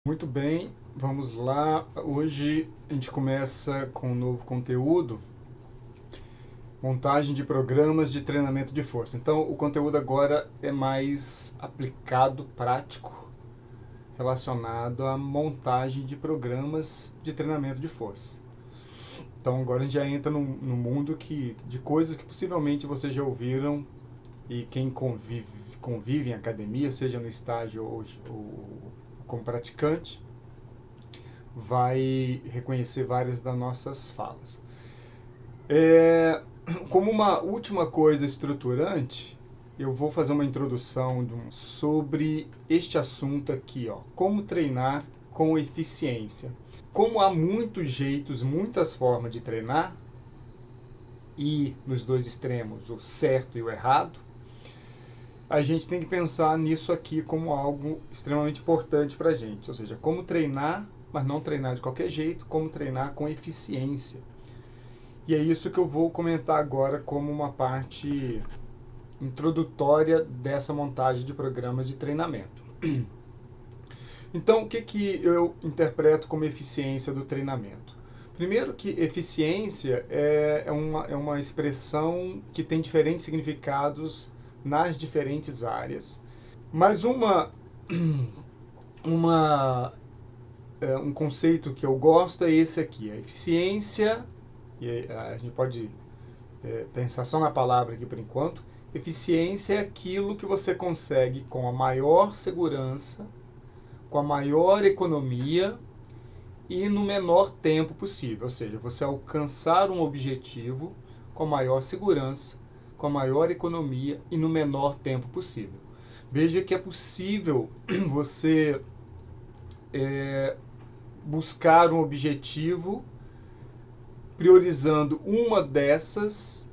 Muito bem, vamos lá. Hoje a gente começa com um novo conteúdo, montagem de programas de treinamento de força. Então, o conteúdo agora é mais aplicado, prático, relacionado à montagem de programas de treinamento de força. Então, agora a gente já entra no mundo de coisas que possivelmente vocês já ouviram e quem convive em academia, seja no estágio ou como praticante, vai reconhecer várias das nossas falas. Como uma última coisa estruturante, eu vou fazer uma introdução sobre este assunto aqui, ó, como treinar com eficiência. Como há muitos jeitos, muitas formas de treinar, e nos dois extremos, o certo e o errado, a gente tem que pensar nisso aqui como algo extremamente importante para a gente. Ou seja, como treinar, mas não treinar de qualquer jeito, como treinar com eficiência. E é isso que eu vou comentar agora como uma parte introdutória dessa montagem de programas de treinamento. Então, o que eu interpreto como eficiência do treinamento? Primeiro que eficiência é uma expressão que tem diferentes significados nas diferentes áreas. Mas um conceito que eu gosto é esse aqui, a eficiência, e a gente pode pensar só na palavra aqui por enquanto. Eficiência é aquilo que você consegue com a maior segurança, com a maior economia e no menor tempo possível. Ou seja, você alcançar um objetivo com a maior segurança, com a maior economia e no menor tempo possível. Veja que é possível você buscar um objetivo priorizando uma dessas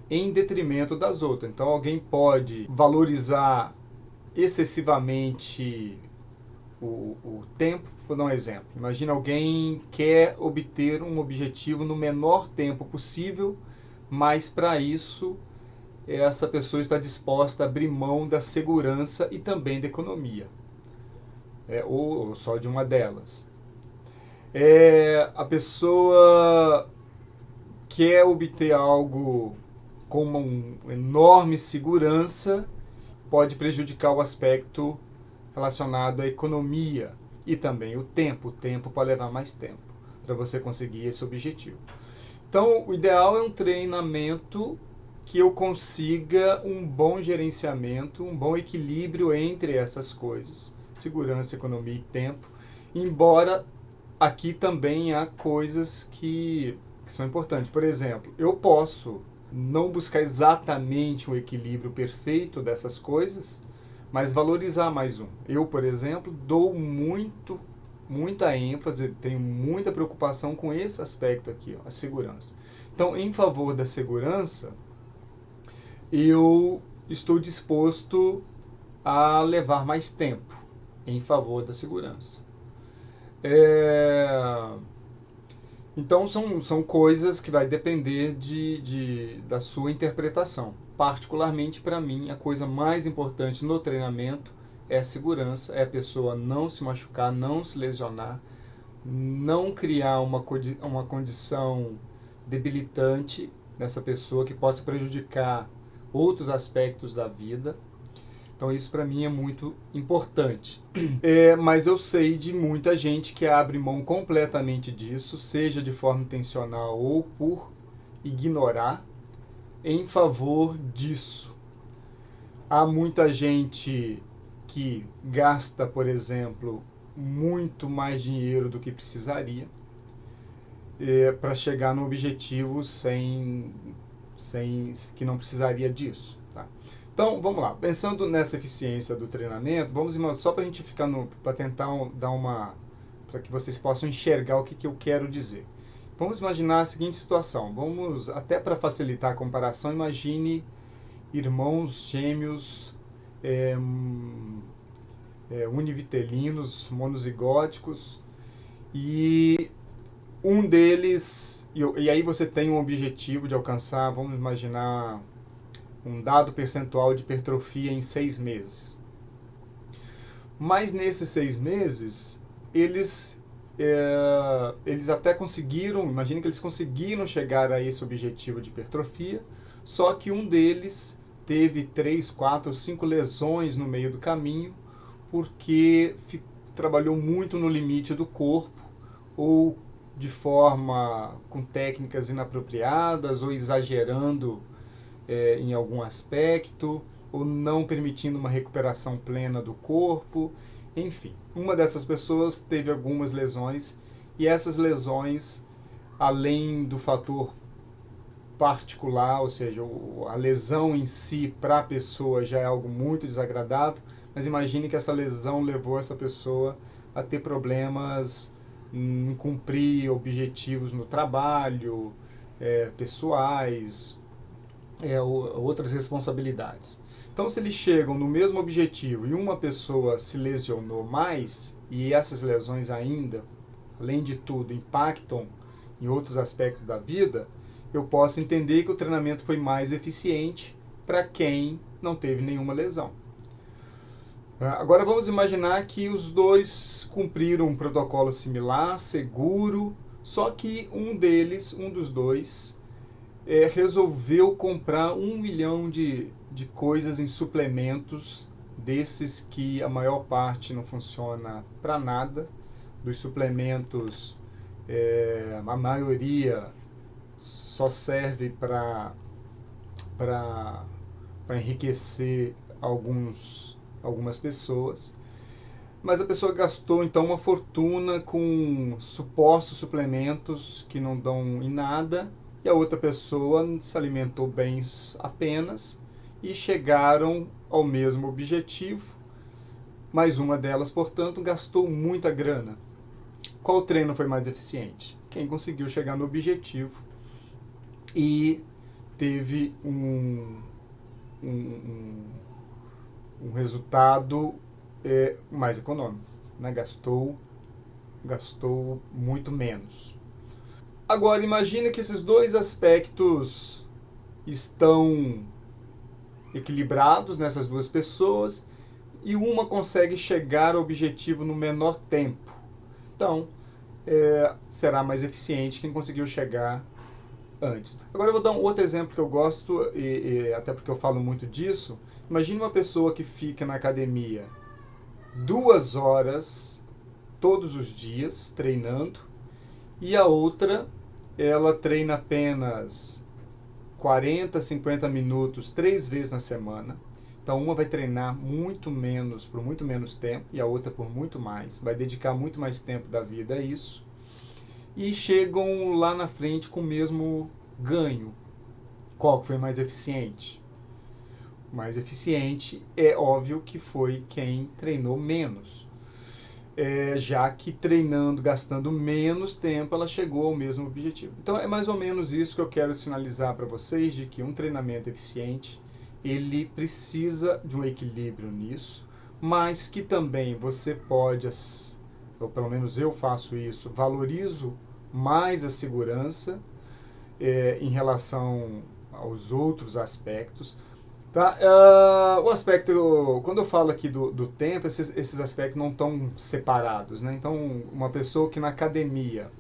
em detrimento das outras. Então, alguém pode valorizar excessivamente o tempo. Vou dar um exemplo. Imagina alguém quer obter um objetivo no menor tempo possível, mas para isso essa pessoa está disposta a abrir mão da segurança e também da economia, ou só de uma delas. A pessoa quer obter algo com uma enorme segurança, pode prejudicar o aspecto relacionado à economia e também o tempo. O tempo pode levar mais tempo para você conseguir esse objetivo. Então, o ideal é um treinamento que eu consiga um bom gerenciamento, um bom equilíbrio entre essas coisas, segurança, economia e tempo, embora aqui também há coisas que são importantes. Por exemplo, eu posso não buscar exatamente um equilíbrio perfeito dessas coisas, mas valorizar mais um. Eu, por exemplo, dou muita ênfase, tenho muita preocupação com esse aspecto aqui, ó, a segurança. Então, em favor da segurança, eu estou disposto a levar mais tempo em favor da segurança. Então, são coisas que vai depender da sua interpretação. Particularmente para mim, a coisa mais importante no treinamento é a segurança, é a pessoa não se machucar, não se lesionar, não criar uma condição debilitante nessa pessoa que possa prejudicar outros aspectos da vida. Então isso para mim é muito importante. Mas eu sei de muita gente que abre mão completamente disso, seja de forma intencional ou por ignorar, em favor disso. Há muita gente que gasta, por exemplo, muito mais dinheiro do que precisaria para chegar no objetivo sem que não precisaria disso. Tá? Então, vamos lá. Pensando nessa eficiência do treinamento, só para a gente ficar para tentar dar para que vocês possam enxergar o que eu quero dizer. Vamos imaginar a seguinte situação. Vamos, até para facilitar a comparação, imagine irmãos gêmeos univitelinos, monozigóticos, e um deles, e aí você tem um objetivo de alcançar, vamos imaginar, um dado percentual de hipertrofia em 6 meses. Mas nesses 6 meses, eles até conseguiram, imagine que eles conseguiram chegar a esse objetivo de hipertrofia, só que um deles teve 3, 4, 5 lesões no meio do caminho, porque trabalhou muito no limite do corpo, ou de forma com técnicas inapropriadas, ou exagerando em algum aspecto, ou não permitindo uma recuperação plena do corpo. Enfim, uma dessas pessoas teve algumas lesões, e essas lesões, além do fator particular, ou seja, a lesão em si para a pessoa já é algo muito desagradável, mas imagine que essa lesão levou essa pessoa a ter problemas em cumprir objetivos no trabalho, pessoais, outras responsabilidades. Então, se eles chegam no mesmo objetivo e uma pessoa se lesionou mais, e essas lesões ainda, além de tudo, impactam em outros aspectos da vida, eu posso entender que o treinamento foi mais eficiente para quem não teve nenhuma lesão. Agora vamos imaginar que os dois cumpriram um protocolo similar, seguro, só que um dos dois, resolveu comprar 1 milhão de coisas em suplementos, desses que a maior parte não funciona para nada. Dos suplementos, a maioria só serve para enriquecer algumas pessoas. Mas a pessoa gastou então uma fortuna com supostos suplementos que não dão em nada, e a outra pessoa se alimentou bem apenas e chegaram ao mesmo objetivo, mas uma delas, portanto, gastou muita grana. Qual treino foi mais eficiente? Quem conseguiu chegar no objetivo e teve um resultado mais econômico, né? Gastou muito menos. Agora, imagine que esses dois aspectos estão equilibrados nessas duas pessoas e uma consegue chegar ao objetivo no menor tempo. Então, será mais eficiente quem conseguiu chegar antes. Agora eu vou dar um outro exemplo que eu gosto, até porque eu falo muito disso. Imagine uma pessoa que fica na academia 2 horas todos os dias treinando, e a outra, ela treina apenas 40, 50 minutos 3 vezes na semana. Então uma vai treinar muito menos, por muito menos tempo, e a outra por muito mais, vai dedicar muito mais tempo da vida a isso, e chegam lá na frente com o mesmo ganho. Qual que foi mais eficiente? O mais eficiente é óbvio que foi quem treinou menos. Já que treinando, gastando menos tempo, ela chegou ao mesmo objetivo. Então é mais ou menos isso que eu quero sinalizar para vocês, de que um treinamento eficiente, ele precisa de um equilíbrio nisso, mas que também você pode, ou pelo menos eu faço isso, valorizo mais a segurança em relação aos outros aspectos. Tá? O aspecto, quando eu falo aqui do tempo, esses aspectos não estão separados, né? Então, uma pessoa que na academia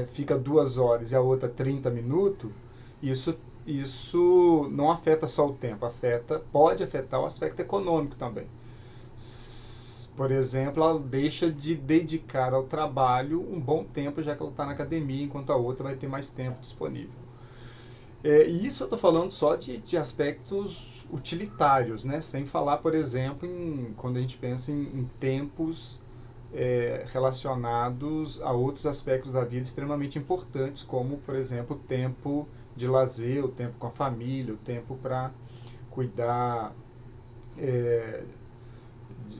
fica 2 horas e a outra 30 minutos, isso não afeta só o tempo, pode afetar o aspecto econômico também. Por exemplo, ela deixa de dedicar ao trabalho um bom tempo, já que ela está na academia, enquanto a outra vai ter mais tempo disponível. E isso eu estou falando só de aspectos utilitários, né? Sem falar, por exemplo, quando a gente pensa em tempos relacionados a outros aspectos da vida extremamente importantes, como, por exemplo, o tempo de lazer, o tempo com a família, o tempo para cuidar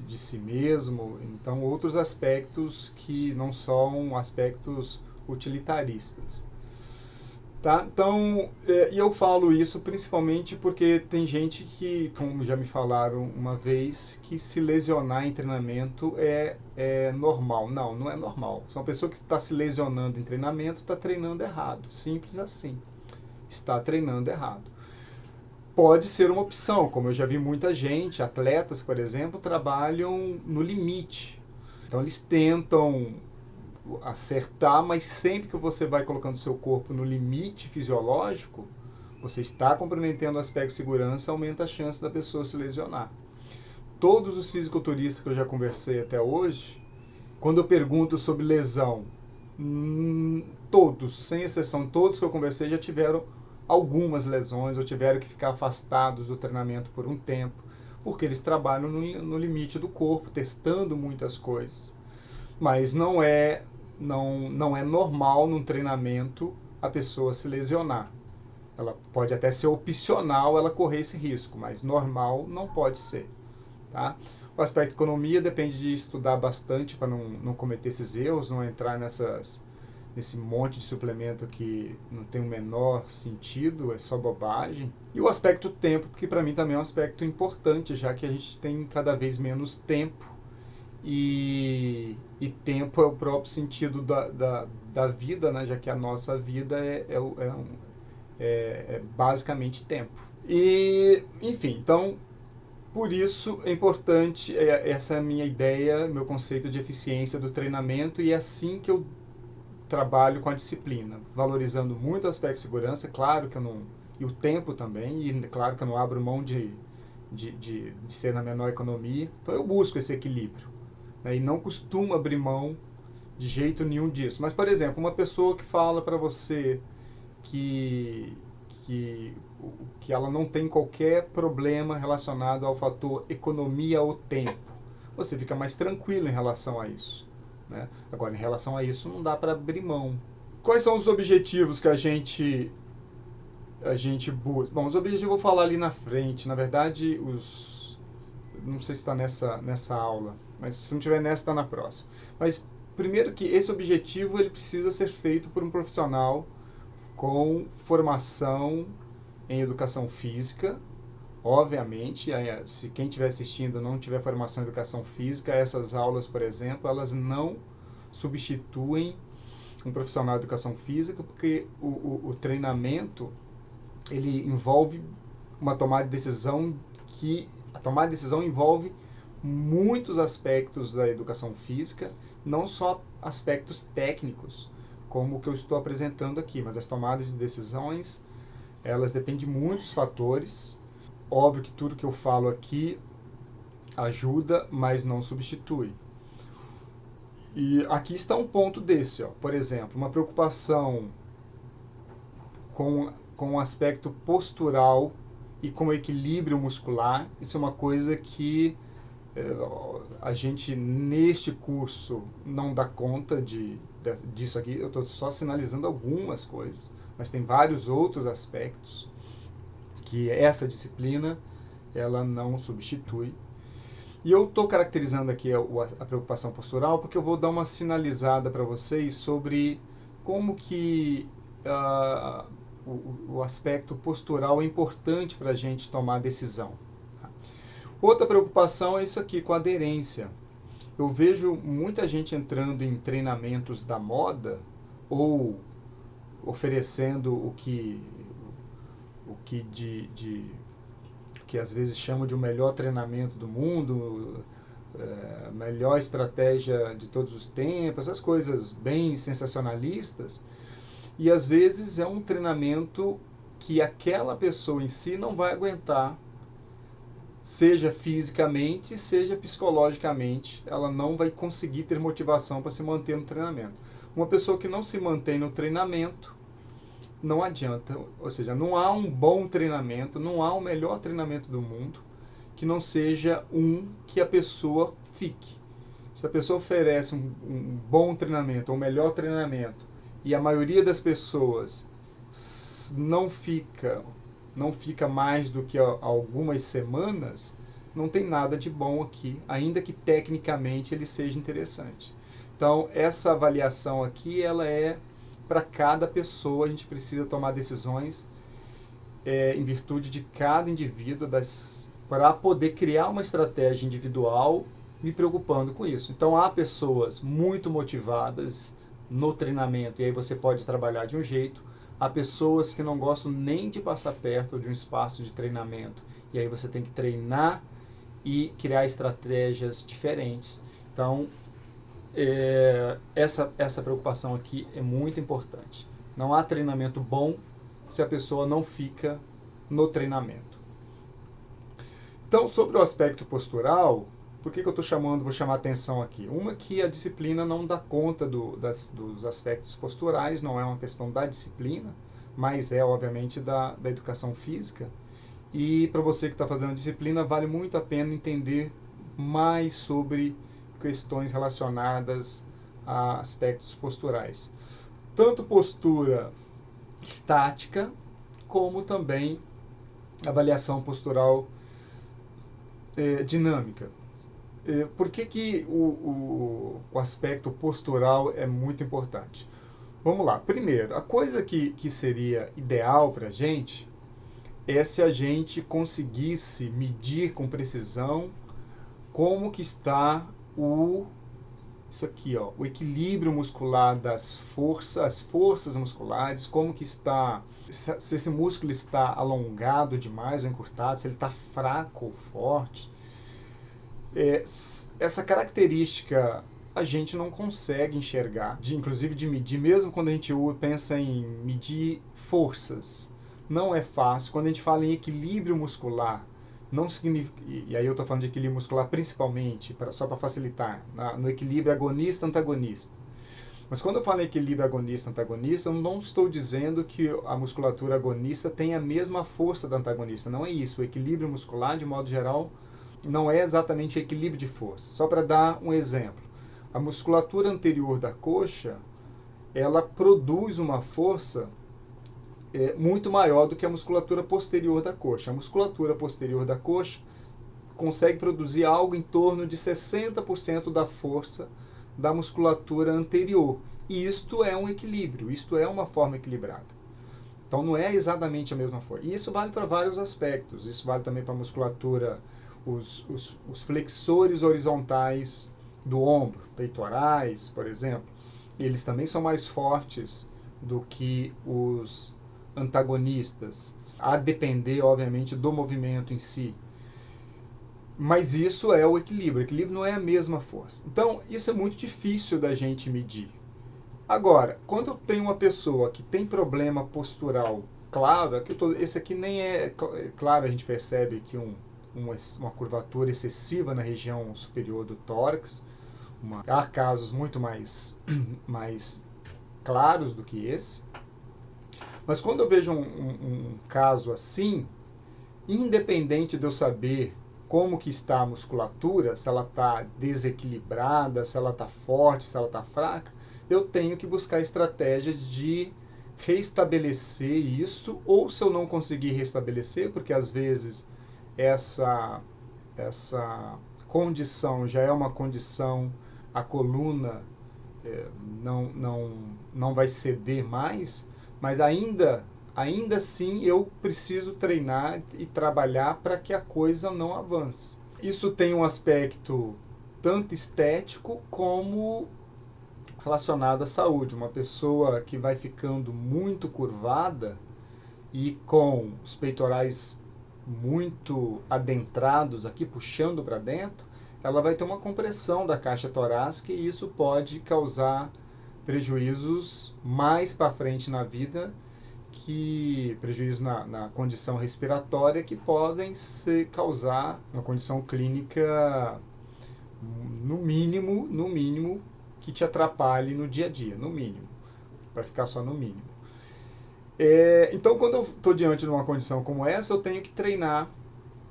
de si mesmo. Então, outros aspectos que não são aspectos utilitaristas. Tá? Então, e eu falo isso principalmente porque tem gente que, como já me falaram uma vez, que se lesionar em treinamento é normal. Não é normal. Se uma pessoa que está se lesionando em treinamento está treinando errado. Simples assim. Está treinando errado. Pode ser uma opção, como eu já vi muita gente, atletas, por exemplo, trabalham no limite. Então eles tentam acertar, mas sempre que você vai colocando seu corpo no limite fisiológico, você está comprometendo o aspecto de segurança, aumenta a chance da pessoa se lesionar. Todos os fisiculturistas que eu já conversei até hoje, quando eu pergunto sobre lesão, todos, sem exceção, todos que eu conversei já tiveram algumas lesões ou tiveram que ficar afastados do treinamento por um tempo, porque eles trabalham no limite do corpo, testando muitas coisas. Mas não é normal num treinamento a pessoa se lesionar. Ela pode até ser opcional ela correr esse risco, mas normal não pode ser. Tá? O aspecto economia depende de estudar bastante para não cometer esses erros, não entrar nesse monte de suplemento que não tem o menor sentido, é só bobagem. E o aspecto tempo, que para mim também é um aspecto importante, já que a gente tem cada vez menos tempo. E tempo é o próprio sentido da vida, né? Já que a nossa vida é basicamente tempo. E, enfim, então, por isso é importante, essa é a minha ideia, meu conceito de eficiência do treinamento, e é assim que eu trabalho com a disciplina, valorizando muito o aspecto de segurança, claro que eu não... e o tempo também, e claro que eu não abro mão de ser na menor economia. Então eu busco esse equilíbrio, né, e não costumo abrir mão de jeito nenhum disso. Mas, por exemplo, uma pessoa que fala para você que ela não tem qualquer problema relacionado ao fator economia ou tempo, você fica mais tranquilo em relação a isso, né? Agora, em relação a isso, não dá para abrir mão. Quais são os objetivos que a gente busca? Bom, os objetivos eu vou falar ali na frente. Na verdade, não sei se está nessa aula, mas se não tiver nessa, está na próxima. Mas, primeiro que esse objetivo ele precisa ser feito por um profissional com formação em educação física. Obviamente, se quem estiver assistindo não tiver formação em educação física, essas aulas, por exemplo, elas não substituem um profissional de educação física, porque o treinamento ele envolve uma tomada de decisão a tomada de decisão envolve muitos aspectos da educação física, não só aspectos técnicos, como o que eu estou apresentando aqui, mas as tomadas de decisões, elas dependem de muitos fatores. Óbvio que tudo que eu falo aqui ajuda, mas não substitui. E aqui está um ponto desse, ó. Por exemplo, uma preocupação com o aspecto postural e com o equilíbrio muscular. Isso é uma coisa que a gente, neste curso, não dá conta disso aqui. Eu estou só sinalizando algumas coisas, mas tem vários outros aspectos que essa disciplina ela não substitui. E eu estou caracterizando aqui a preocupação postural porque eu vou dar uma sinalizada para vocês sobre como que o aspecto postural é importante para a gente tomar decisão. Outra preocupação é isso aqui, com a aderência. Eu vejo muita gente entrando em treinamentos da moda ou oferecendo o que às vezes chamam de o melhor treinamento do mundo, melhor estratégia de todos os tempos, essas coisas bem sensacionalistas, e às vezes é um treinamento que aquela pessoa em si não vai aguentar, seja fisicamente, seja psicologicamente, ela não vai conseguir ter motivação para se manter no treinamento. Uma pessoa que não se mantém no treinamento, não adianta, ou seja, não há um bom treinamento, não há o melhor treinamento do mundo que não seja que a pessoa fique. Se a pessoa oferece um bom treinamento, um melhor treinamento, e a maioria das pessoas não fica mais do que algumas semanas, não tem nada de bom aqui, ainda que tecnicamente ele seja interessante. Então, essa avaliação aqui, ela é para cada pessoa, a gente precisa tomar decisões em virtude de cada indivíduo, para poder criar uma estratégia individual, me preocupando com isso. Então, há pessoas muito motivadas no treinamento, e aí você pode trabalhar de um jeito. Há pessoas que não gostam nem de passar perto de um espaço de treinamento, e aí você tem que treinar e criar estratégias diferentes. Então, essa preocupação aqui é muito importante. Não há treinamento bom se a pessoa não fica no treinamento. Então, sobre o aspecto postural, por que eu vou chamar atenção aqui? Uma, que a disciplina não dá conta dos aspectos posturais, não é uma questão da disciplina, mas é, obviamente, da educação física. E para você que está fazendo a disciplina, vale muito a pena entender mais sobre questões relacionadas a aspectos posturais. Tanto postura estática, como também avaliação postural dinâmica. Por que o aspecto postural é muito importante? Vamos lá. Primeiro, a coisa que seria ideal para a gente é se a gente conseguisse medir com precisão como que está isso aqui, ó, o equilíbrio muscular das forças, as forças musculares, como que está, se esse músculo está alongado demais ou encurtado, se ele está fraco ou forte. Essa característica a gente não consegue enxergar, inclusive de medir, mesmo quando a gente pensa em medir forças. Não é fácil. Quando a gente fala em equilíbrio muscular, não significa, e aí eu estou falando de equilíbrio muscular principalmente, só para facilitar, no equilíbrio agonista-antagonista. Mas quando eu falo em equilíbrio agonista-antagonista, eu não estou dizendo que a musculatura agonista tem a mesma força da antagonista. Não é isso. O equilíbrio muscular, de modo geral, não é exatamente equilíbrio de força. Só para dar um exemplo. A musculatura anterior da coxa, ela produz uma força muito maior do que a musculatura posterior da coxa. A musculatura posterior da coxa consegue produzir algo em torno de 60% da força da musculatura anterior. E isto é um equilíbrio, isto é uma forma equilibrada. Então não é exatamente a mesma força. E isso vale para vários aspectos. Isso vale também para a musculatura, os flexores horizontais do ombro, peitorais, por exemplo. Eles também são mais fortes do que os antagonistas, a depender, obviamente, do movimento em si. Mas isso é o equilíbrio. O equilíbrio não é a mesma força. Então, isso é muito difícil da gente medir. Agora, quando eu tenho uma pessoa que tem problema postural claro, esse aqui nem é claro, a gente percebe que uma curvatura excessiva na região superior do tórax. Há casos muito mais claros do que esse. Mas quando eu vejo um caso assim, independente de eu saber como que está a musculatura, se ela está desequilibrada, se ela está forte, se ela está fraca, eu tenho que buscar estratégias de restabelecer isso, ou se eu não conseguir restabelecer, porque às vezes essa condição já é uma condição, a coluna não vai ceder mais, mas ainda assim eu preciso treinar e trabalhar para que a coisa não avance. Isso tem um aspecto tanto estético como relacionado à saúde. Uma pessoa que vai ficando muito curvada e com os peitorais muito adentrados aqui, puxando para dentro, ela vai ter uma compressão da caixa torácica e isso pode causar prejuízos mais para frente na vida, prejuízos na condição respiratória, que podem causar uma condição clínica, no mínimo, que te atrapalhe no dia a dia, no mínimo, para ficar só no mínimo. Então, quando eu estou diante de uma condição como essa, eu tenho que treinar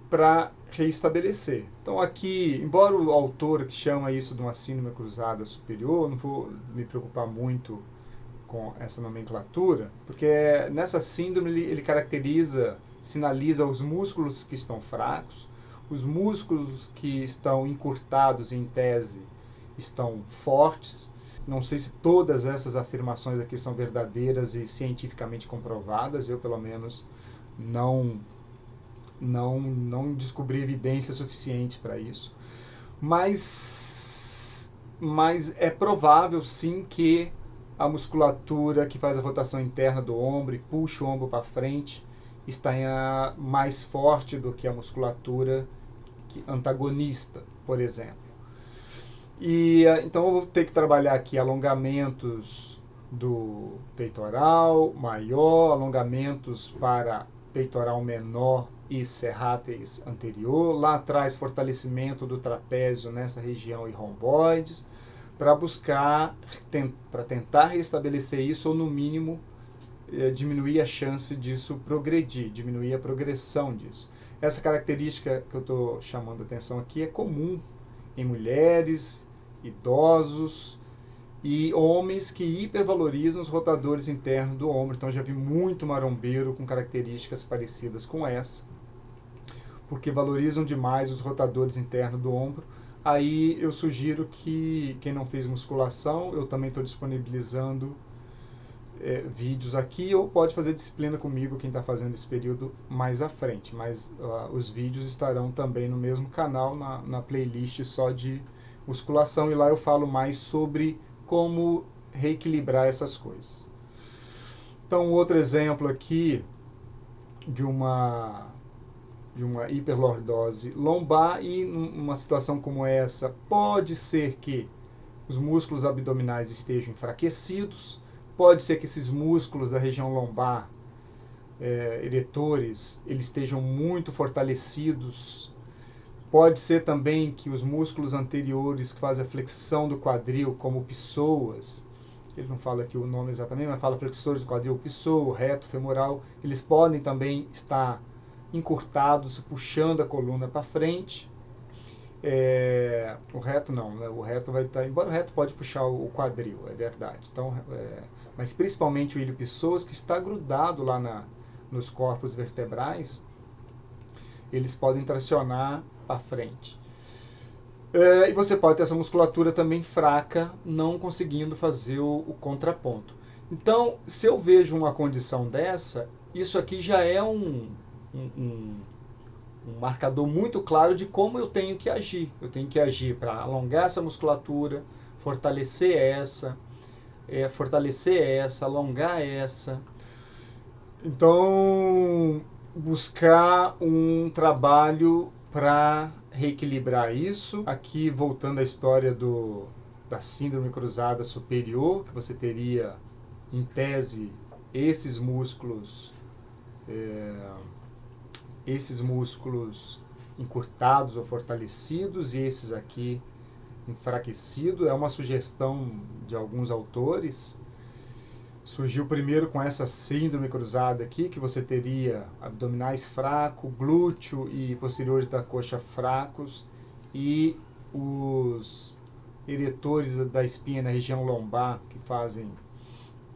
para reestabelecer. Então aqui, embora o autor que chama isso de uma síndrome cruzada superior, não vou me preocupar muito com essa nomenclatura, porque nessa síndrome ele sinaliza os músculos que estão fracos, os músculos que estão encurtados em tese estão fortes. Não sei se todas essas afirmações aqui são verdadeiras e cientificamente comprovadas, eu pelo menos não descobri evidência suficiente para isso, mas é provável sim que a musculatura que faz a rotação interna do ombro e puxa o ombro para frente está mais forte do que a musculatura antagonista, por exemplo. E então eu vou ter que trabalhar aqui alongamentos do peitoral maior, alongamentos para peitoral menor e serráteis anterior. Lá atrás, fortalecimento do trapézio nessa região e romboides, para buscar, para tentar restabelecer isso, ou no mínimo diminuir a chance disso progredir, diminuir a progressão disso. Essa característica que eu estou chamando a atenção aqui é comum em mulheres, idosos e homens que hipervalorizam os rotadores internos do ombro. Então já vi muito marombeiro com características parecidas com essa, porque valorizam demais os rotadores internos do ombro. Aí eu sugiro que quem não fez musculação, eu também estou disponibilizando vídeos aqui, ou pode fazer disciplina comigo quem está fazendo esse período mais à frente, mas os vídeos estarão também no mesmo canal, na playlist só de musculação, e lá eu falo mais sobre como reequilibrar essas coisas. Então, outro exemplo aqui de uma hiperlordose lombar, e numa situação como essa, pode ser que os músculos abdominais estejam enfraquecidos, pode ser que esses músculos da região lombar, eretores, eles estejam muito fortalecidos. Pode ser também que os músculos anteriores que fazem a flexão do quadril, como psoas, ele não fala aqui o nome exatamente, mas fala flexores do quadril, psoa, reto femoral, eles podem também estar encurtados, puxando a coluna para frente. O reto não, né? O reto vai estar, embora o reto pode puxar o quadril, é verdade. Então, mas principalmente o ilho psoas, que está grudado lá nos corpos vertebrais, eles podem tracionar para frente. E você pode ter essa musculatura também fraca, não conseguindo fazer o contraponto. Então, se eu vejo uma condição dessa, isso aqui já é um marcador muito claro de como eu tenho que agir. Eu tenho que agir para alongar essa musculatura, fortalecer essa, alongar essa. Então, buscar um trabalho para reequilibrar isso. Aqui, voltando à história da síndrome cruzada superior, que você teria, em tese, esses músculos encurtados ou fortalecidos, e esses aqui enfraquecidos. É uma sugestão de alguns autores. Surgiu primeiro com essa síndrome cruzada aqui, que você teria abdominais fracos, glúteo e posteriores da coxa fracos, e os eretores da espinha na região lombar, que fazem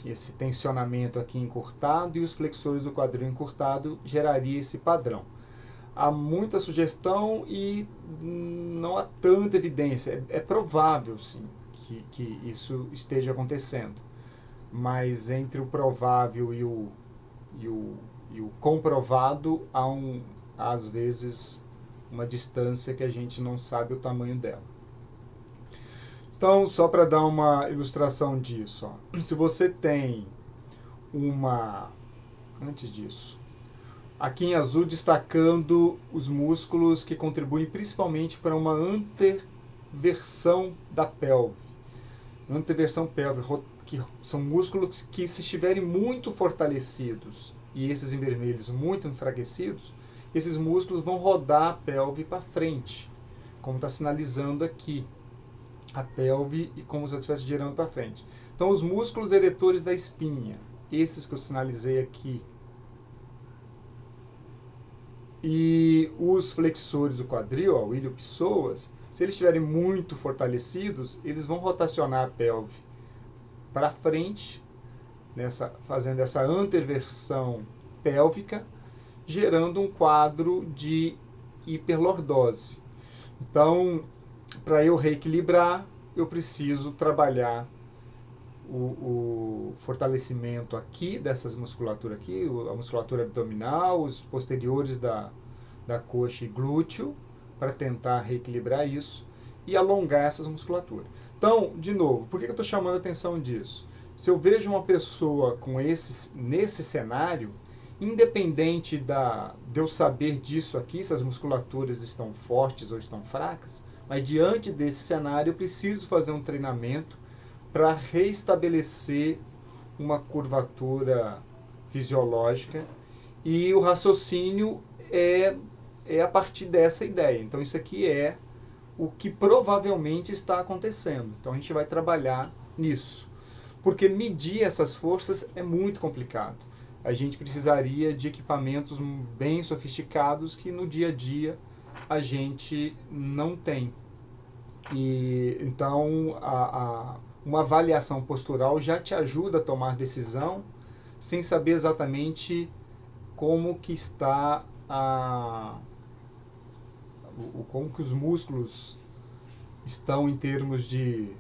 esse tensionamento aqui encurtado, e os flexores do quadril encurtado, geraria esse padrão. Há muita sugestão e não há tanta evidência. É provável, sim, que isso esteja acontecendo. Mas entre o provável e o comprovado, há às vezes uma distância que a gente não sabe o tamanho dela. Então, só para dar uma ilustração disso, ó. Se você tem antes disso, aqui em azul que os músculos que contribuem principalmente para uma anteversão da pelve. Anteversão pélvica, que são músculos que, se estiverem muito fortalecidos, e esses em vermelhos muito enfraquecidos, esses músculos vão rodar a pelve para frente, como está sinalizando aqui. A pelve, e como se eu estivesse girando para frente. Então, os músculos eretores da espinha, esses que eu sinalizei aqui, e os flexores do quadril, o ilho psoas, se eles estiverem muito fortalecidos, eles vão rotacionar a pelve para frente, fazendo essa anteversão pélvica, gerando um quadro de hiperlordose. Então, para eu reequilibrar, eu preciso trabalhar o fortalecimento aqui, dessas musculaturas aqui, a musculatura abdominal, os posteriores da coxa e glúteo, para tentar reequilibrar isso e alongar essas musculaturas. Então, de novo, por que eu estou chamando a atenção disso? Se eu vejo uma pessoa nesse cenário, independente de eu saber disso aqui, se as musculaturas estão fortes ou estão fracas, Mas diante desse cenário eu preciso fazer um treinamento para restabelecer uma curvatura fisiológica, e o raciocínio é a partir dessa ideia. Então isso aqui é o que provavelmente está acontecendo. Então a gente vai trabalhar nisso. Porque medir essas forças é muito complicado. A gente precisaria de equipamentos bem sofisticados que no dia a dia a gente não tem. E então uma avaliação postural já te ajuda a tomar decisão sem saber exatamente como que está como que os músculos estão em termos de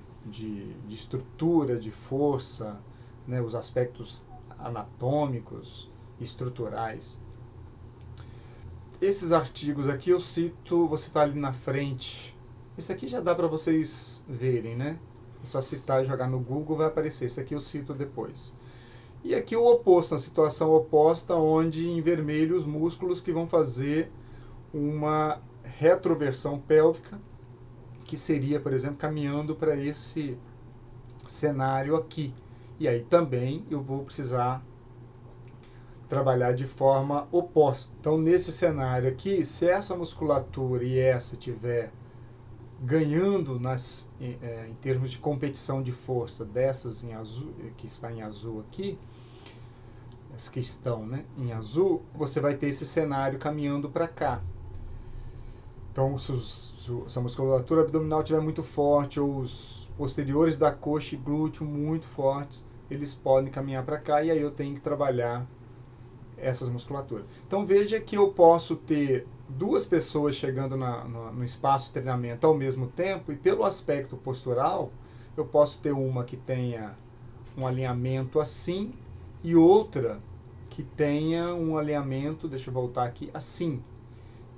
estrutura, de força, né, os aspectos anatômicos, estruturais. Esses artigos aqui eu cito, vou citar ali na frente. Esse aqui já dá para vocês verem, né? É só citar e jogar no Google, vai aparecer. Esse aqui eu cito depois. E aqui o oposto, a situação oposta, onde em vermelho os músculos que vão fazer uma retroversão pélvica, que seria, por exemplo, caminhando para esse cenário aqui. E aí também eu vou precisar trabalhar de forma oposta. Então, nesse cenário aqui, se essa musculatura e essa tiver ganhando em termos de competição de força dessas em azul, que está em azul aqui, as que estão, né, em azul, você vai ter esse cenário caminhando para cá. Então, se a musculatura abdominal estiver muito forte, ou os posteriores da coxa e glúteo muito fortes, eles podem caminhar para cá, e aí eu tenho que trabalhar essas musculaturas. Então veja que eu posso ter duas pessoas chegando no espaço de treinamento ao mesmo tempo, e pelo aspecto postural, eu posso ter uma que tenha um alinhamento assim, e outra que tenha um alinhamento, deixa eu voltar aqui, assim.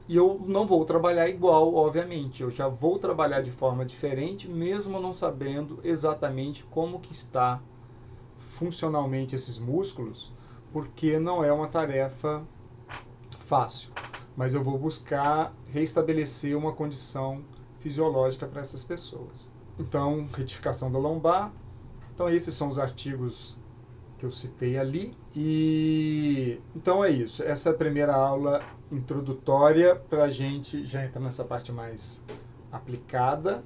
E eu não vou trabalhar igual, obviamente, eu já vou trabalhar de forma diferente, mesmo não sabendo exatamente como que está funcionalmente esses músculos, porque não é uma tarefa fácil. Mas eu vou buscar restabelecer uma condição fisiológica para essas pessoas. Então, retificação da lombar. Então, esses são os artigos que eu citei ali. E então é isso. Essa é a primeira aula introdutória para a gente já entrar nessa parte mais aplicada.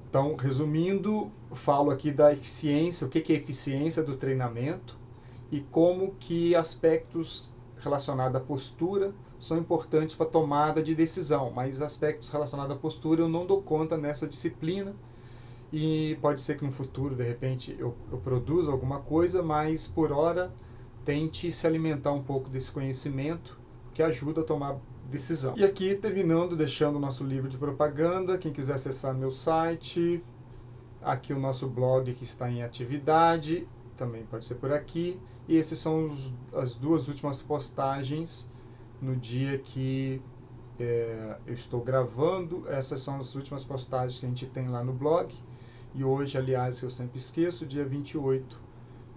Então, resumindo, falo aqui da eficiência, o que é a eficiência do treinamento e como que aspectos relacionados à postura são importantes para a tomada de decisão, mas aspectos relacionados à postura eu não dou conta nessa disciplina, e pode ser que no futuro, de repente, eu produza alguma coisa, mas por hora tente se alimentar um pouco desse conhecimento que ajuda a tomar decisão. E aqui, terminando, deixando o nosso livro de propaganda, quem quiser acessar meu site, aqui o nosso blog que está em atividade, também pode ser por aqui, e esses são as duas últimas postagens no dia que eu estou gravando. Essas são as últimas postagens que a gente tem lá no blog, e hoje, aliás, eu sempre esqueço, dia 28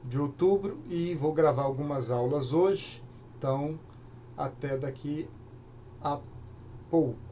de outubro, e vou gravar algumas aulas hoje, então até daqui a pouco.